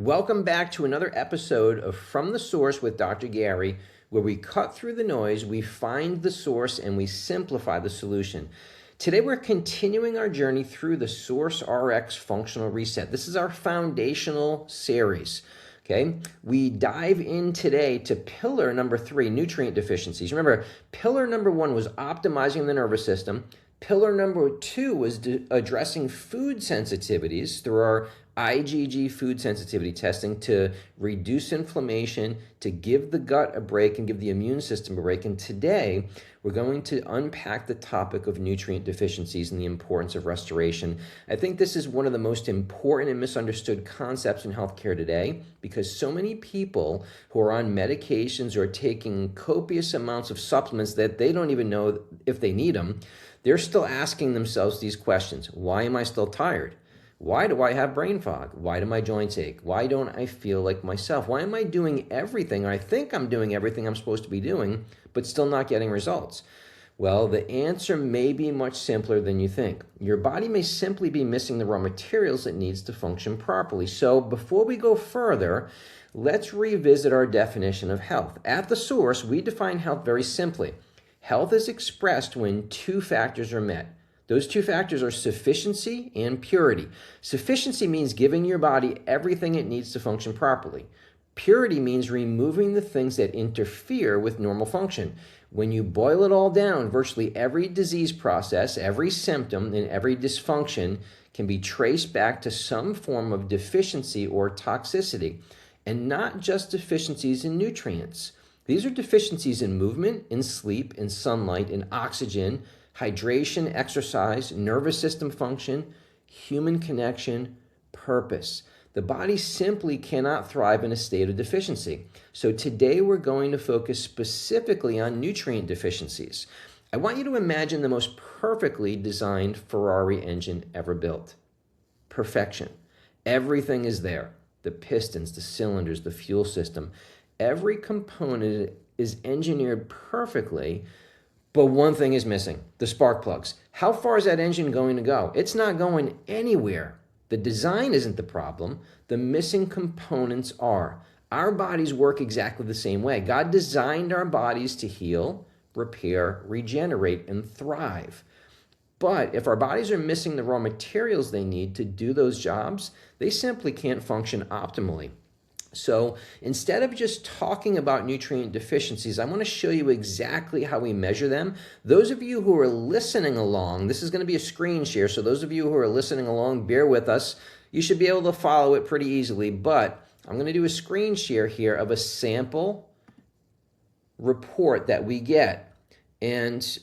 Welcome back to another episode of From the Source with Dr. Gary, where we cut through the noise, we find the source, and we simplify the solution. Today we're continuing our journey through the Source RX Functional Reset. This is our foundational series. Okay, we dive in today to pillar number 3, nutrient deficiencies. Remember, pillar number 1 was optimizing the nervous system. Pillar number 2 was addressing food sensitivities through our IgG food sensitivity testing to reduce inflammation, to give the gut a break and give the immune system a break. And today, we're going to unpack the topic of nutrient deficiencies and the importance of restoration. I think this is one of the most important and misunderstood concepts in healthcare today because so many people who are on medications or taking copious amounts of supplements that they don't even know if they need them, they're still asking themselves these questions. Why am I still tired? Why do I have brain fog? Why do my joints ache? Why don't I feel like myself? Why am I doing everything? I think I'm doing everything I'm supposed to be doing, but still not getting results. Well, the answer may be much simpler than you think. Your body may simply be missing the raw materials it needs to function properly. So before we go further, let's revisit our definition of health. At the source, we define health very simply. Health is expressed when 2 factors are met. Those 2 factors are sufficiency and purity. Sufficiency means giving your body everything it needs to function properly. Purity means removing the things that interfere with normal function. When you boil it all down, virtually every disease process, every symptom, and every dysfunction can be traced back to some form of deficiency or toxicity, and not just deficiencies in nutrients. These are deficiencies in movement, in sleep, in sunlight, in oxygen, hydration, exercise, nervous system function, human connection, purpose. The body simply cannot thrive in a state of deficiency. So today we're going to focus specifically on nutrient deficiencies. I want you to imagine the most perfectly designed Ferrari engine ever built. Perfection. Everything is there. The pistons, the cylinders, the fuel system. Every component is engineered perfectly. But one thing is missing, the spark plugs. How far is that engine going to go? It's not going anywhere. The design isn't the problem. The missing components are. Our bodies work exactly the same way. God designed our bodies to heal, repair, regenerate, and thrive. But if our bodies are missing the raw materials they need to do those jobs, they simply can't function optimally. So instead of just talking about nutrient deficiencies, I want to show you exactly how we measure them. Those of you who are listening along, this is going to be a screen share, so those of you who are listening along, bear with us. You should be able to follow it pretty easily, but I'm going to do a screen share here of a sample report that we get. And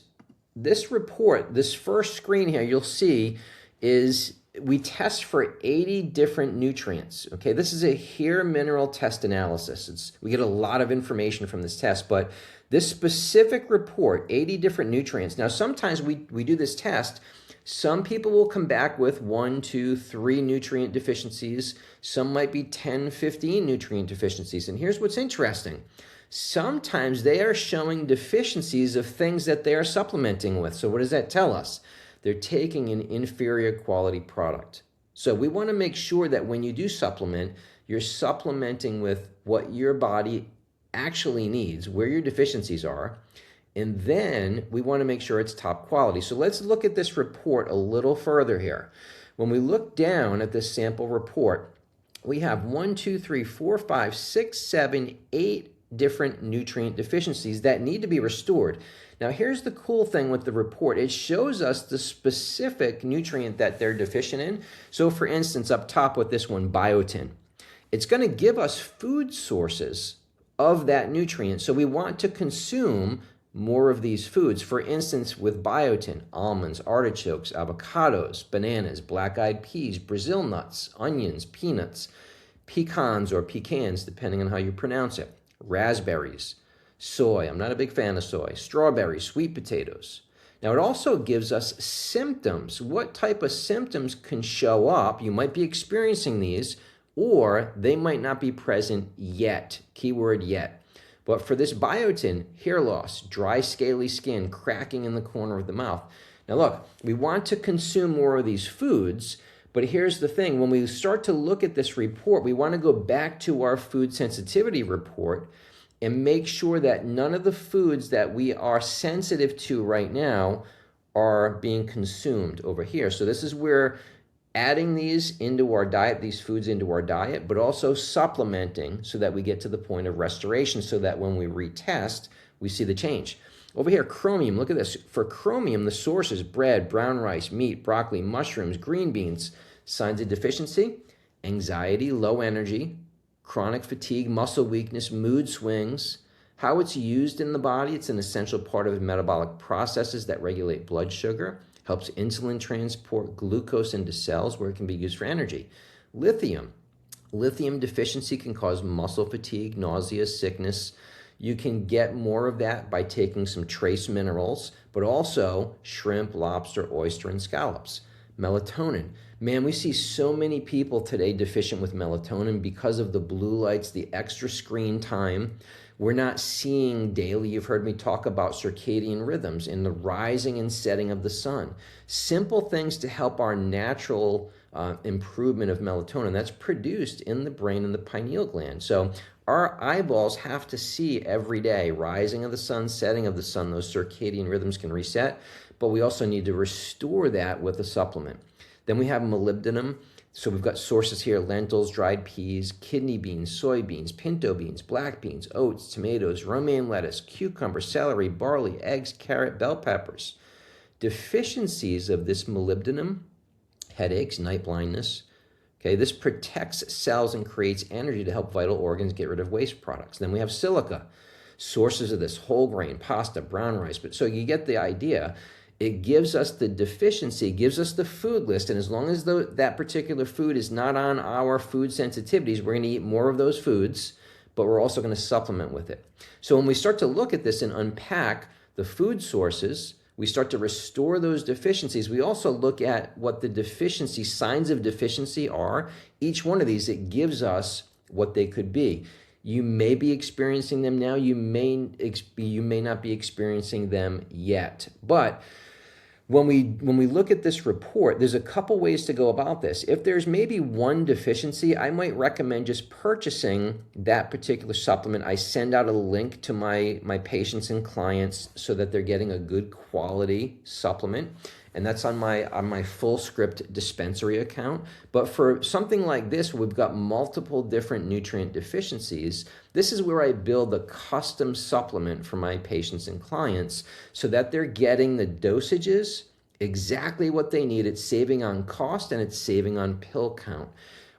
this report, this first screen here, you'll see is we test for 80 different nutrients. Okay, this is a hair mineral test analysis. We get a lot of information from this test, but this specific report, 80 different nutrients. Now, sometimes we do this test. Some people will come back with 1, 2, 3 nutrient deficiencies. Some might be 10, 15 nutrient deficiencies. And here's what's interesting. Sometimes they are showing deficiencies of things that they are supplementing with. So what does that tell us? They're taking an inferior quality product. So we want to make sure that when you do supplement, you're supplementing with what your body actually needs, where your deficiencies are, and then we want to make sure it's top quality. So let's look at this report a little further here. When we look down at this sample report, we have 1, 2, 3, 4, 5, 6, 7, 8 different nutrient deficiencies that need to be restored. Now, here's the cool thing with the report. It shows us the specific nutrient that they're deficient in. So, for instance, up top with this one, biotin. It's going to give us food sources of that nutrient. So we want to consume more of these foods. For instance, with biotin, almonds, artichokes, avocados, bananas, black-eyed peas, Brazil nuts, onions, peanuts, pecans or pecans, depending on how you pronounce it, raspberries, soy. I'm not a big fan of soy. Strawberries, sweet potatoes. Now, it also gives us symptoms. What type of symptoms can show up? You might be experiencing these, or they might not be present yet. Keyword yet. But for this biotin, hair loss, dry scaly skin, cracking in the corner of the mouth. Now look, we want to consume more of these foods, But here's the thing, when we start to look at this report, we want to go back to our food sensitivity report and make sure that none of the foods that we are sensitive to right now are being consumed over here. So this is where adding these into our diet, these foods into our diet, but also supplementing so that we get to the point of restoration so that when we retest, we see the change. Over here, chromium, look at this. For chromium, the source is bread, brown rice, meat, broccoli, mushrooms, green beans. Signs of deficiency: anxiety, low energy, chronic fatigue, muscle weakness, mood swings. How it's used in the body: it's an essential part of metabolic processes that regulate blood sugar, helps insulin transport glucose into cells where it can be used for energy. Lithium. Lithium deficiency can cause muscle fatigue, nausea, sickness. You can get more of that by taking some trace minerals, but also shrimp, lobster, oyster, and scallops. Melatonin. Man, we see so many people today deficient with melatonin because of the blue lights, the extra screen time. We're not seeing daily, you've heard me talk about circadian rhythms and the rising and setting of the sun. Simple things to help our natural improvement of melatonin that's produced in the brain and the pineal gland. So our eyeballs have to see every day, rising of the sun, setting of the sun. Those circadian rhythms can reset, but we also need to restore that with a supplement. Then we have molybdenum. So we've got sources here: lentils, dried peas, kidney beans, soybeans, pinto beans, black beans, oats, tomatoes, romaine lettuce, cucumber, celery, barley, eggs, carrot, bell peppers. Deficiencies of this molybdenum: headaches, night blindness. Okay, this protects cells and creates energy to help vital organs get rid of waste products. Then we have silica. Sources of this: whole grain, pasta, brown rice. But so you get the idea. It gives us the deficiency, gives us the food list, and as long as that particular food is not on our food sensitivities, we're going to eat more of those foods, but we're also going to supplement with it. So when we start to look at this and unpack the food sources, we start to restore those deficiencies. We also look at what the deficiency, signs of deficiency are. Each one of these, it gives us what they could be. You may be experiencing them now. You may not be experiencing them yet. But when we look at this report, there's a couple ways to go about this. If there's maybe one deficiency, I might recommend just purchasing that particular supplement. I send out a link to my patients and clients so that they're getting a good quality supplement. And that's on my full script dispensary account. But for something like this, we've got multiple different nutrient deficiencies. This is where I build a custom supplement for my patients and clients so that they're getting the dosages exactly what they need. It's saving on cost and it's saving on pill count.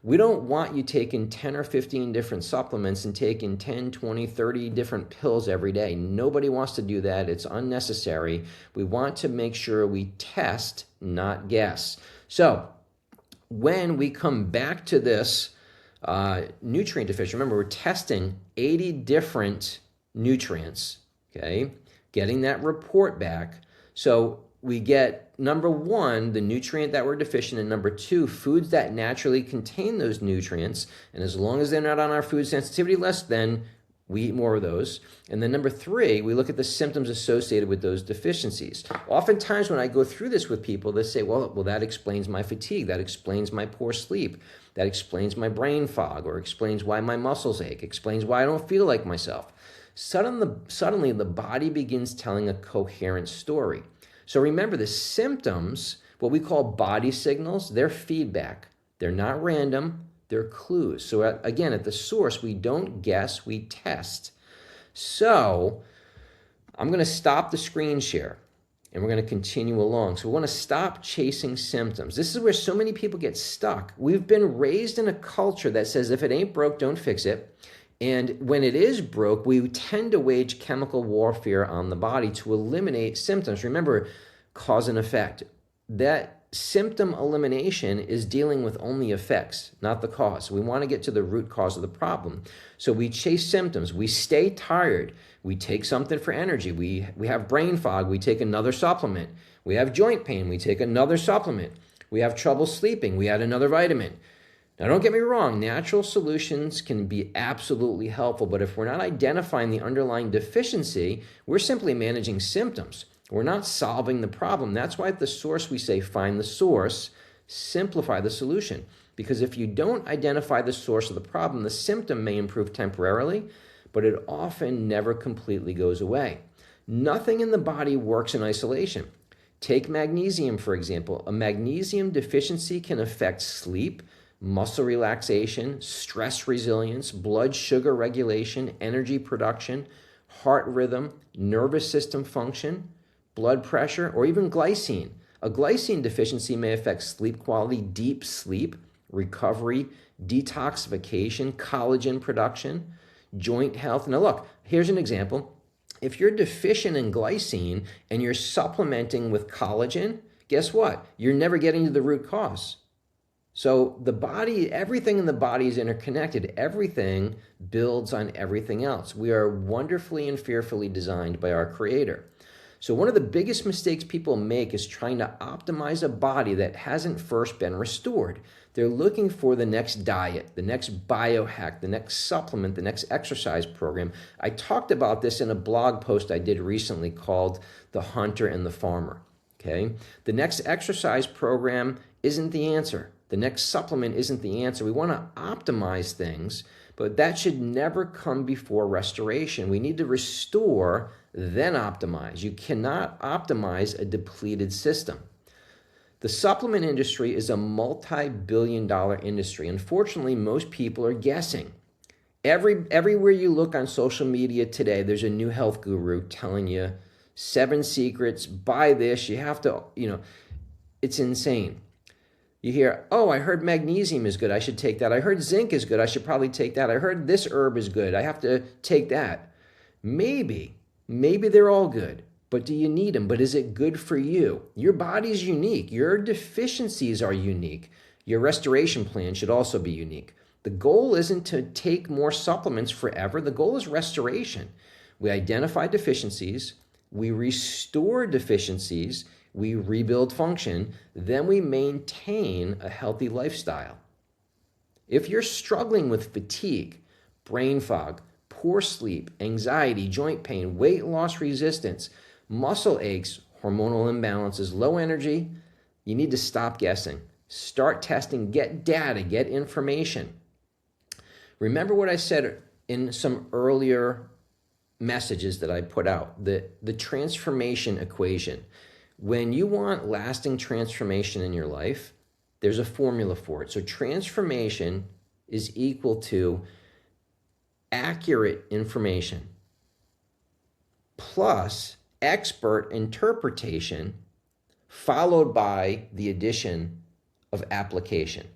We don't want you taking 10 or 15 different supplements and taking 10, 20, 30 different pills every day. Nobody wants to do that. It's unnecessary. We want to make sure we test, not guess. So when we come back to this nutrient deficiency, remember we're testing 80 different nutrients, okay? Getting that report back. So we get, number one, the nutrient that we're deficient in. Number two, foods that naturally contain those nutrients. And as long as they're not on our food sensitivity list, then we eat more of those. And then number three, we look at the symptoms associated with those deficiencies. Oftentimes when I go through this with people, they say, well, that explains my fatigue. That explains my poor sleep. That explains my brain fog, or explains why my muscles ache, explains why I don't feel like myself. Suddenly the body begins telling a coherent story. So remember, the symptoms, what we call body signals, they're feedback. They're not random, they're clues. So again, at the source, we don't guess, we test. So I'm going to stop the screen share and we're going to continue along. So we want to stop chasing symptoms. This is where so many people get stuck. We've been raised in a culture that says if it ain't broke, don't fix it. And when it is broke, we tend to wage chemical warfare on the body to eliminate symptoms. Remember, cause and effect. That symptom elimination is dealing with only effects, not the cause. We want to get to the root cause of the problem. So we chase symptoms. We stay tired. We take something for energy. We have brain fog. We take another supplement. We have joint pain. We take another supplement. We have trouble sleeping. We add another vitamin. Now, don't get me wrong, natural solutions can be absolutely helpful, but if we're not identifying the underlying deficiency, we're simply managing symptoms. We're not solving the problem. That's why at the source we say find the source, simplify the solution. Because if you don't identify the source of the problem, the symptom may improve temporarily, but it often never completely goes away. Nothing in the body works in isolation. Take magnesium, for example. A magnesium deficiency can affect sleep, muscle relaxation, stress resilience, blood sugar regulation, energy production, heart rhythm, nervous system function, blood pressure, or even glycine. A glycine deficiency may affect sleep quality, deep sleep, recovery, detoxification, collagen production, joint health. Now look, here's an example. If you're deficient in glycine and you're supplementing with collagen, guess what? You're never getting to the root cause. So the body, everything in the body is interconnected. Everything builds on everything else. We are wonderfully and fearfully designed by our Creator. So one of the biggest mistakes people make is trying to optimize a body that hasn't first been restored. They're looking for the next diet, the next biohack, the next supplement, the next exercise program. I talked about this in a blog post I did recently called The Hunter and the Farmer. Okay? The next exercise program isn't the answer. The next supplement isn't the answer. We want to optimize things, but that should never come before restoration. We need to restore, then optimize. You cannot optimize a depleted system. The supplement industry is a multi-billion-dollar industry. Unfortunately, most people are guessing. Everywhere you look on social media today, there's a new health guru telling you 7 secrets, buy this, you have to, it's insane. You hear, oh, I heard magnesium is good, I should take that. I heard zinc is good, I should probably take that. I heard this herb is good, I have to take that. Maybe they're all good, but do you need them? But is it good for you? Your body's unique. Your deficiencies are unique. Your restoration plan should also be unique. The goal isn't to take more supplements forever. The goal is restoration. We identify deficiencies, we restore deficiencies, we rebuild function, then we maintain a healthy lifestyle. If you're struggling with fatigue, brain fog, poor sleep, anxiety, joint pain, weight loss resistance, muscle aches, hormonal imbalances, low energy, you need to stop guessing. Start testing, get data, get information. Remember what I said in some earlier messages that I put out, the transformation equation. When you want lasting transformation in your life, there's a formula for it. So transformation is equal to accurate information plus expert interpretation followed by the addition of application.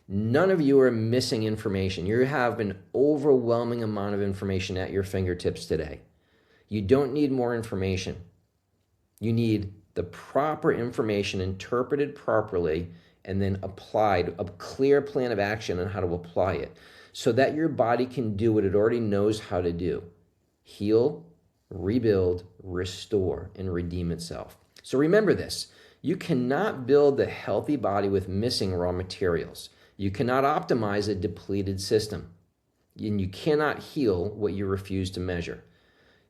None of you are missing information. You have an overwhelming amount of information at your fingertips today. You don't need more information. You need the proper information interpreted properly and then applied, a clear plan of action on how to apply it so that your body can do what it already knows how to do. Heal, rebuild, restore, and redeem itself. So remember this, you cannot build a healthy body with missing raw materials. You cannot optimize a depleted system. And you cannot heal what you refuse to measure.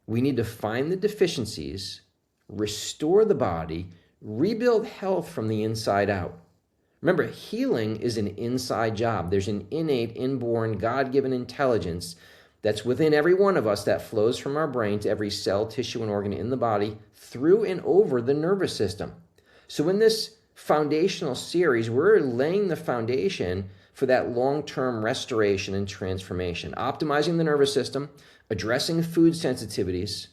We need to find the deficiencies, restore the body, rebuild health from the inside out. Remember, healing is an inside job. There's an innate, inborn, God-given intelligence that's within every one of us that flows from our brain to every cell, tissue, and organ in the body through and over the nervous system. So in this foundational series, we're laying the foundation for that long-term restoration and transformation, optimizing the nervous system, addressing food sensitivities,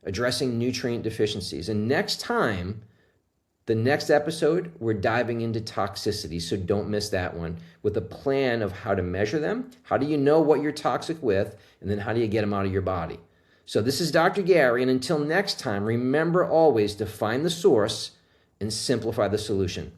addressing nutrient deficiencies. And next time, the next episode, we're diving into toxicity, so don't miss that one, with a plan of how to measure them, how do you know what you're toxic with, and then how do you get them out of your body. So this is Dr. Gary, and until next time, remember always to find the source and simplify the solution.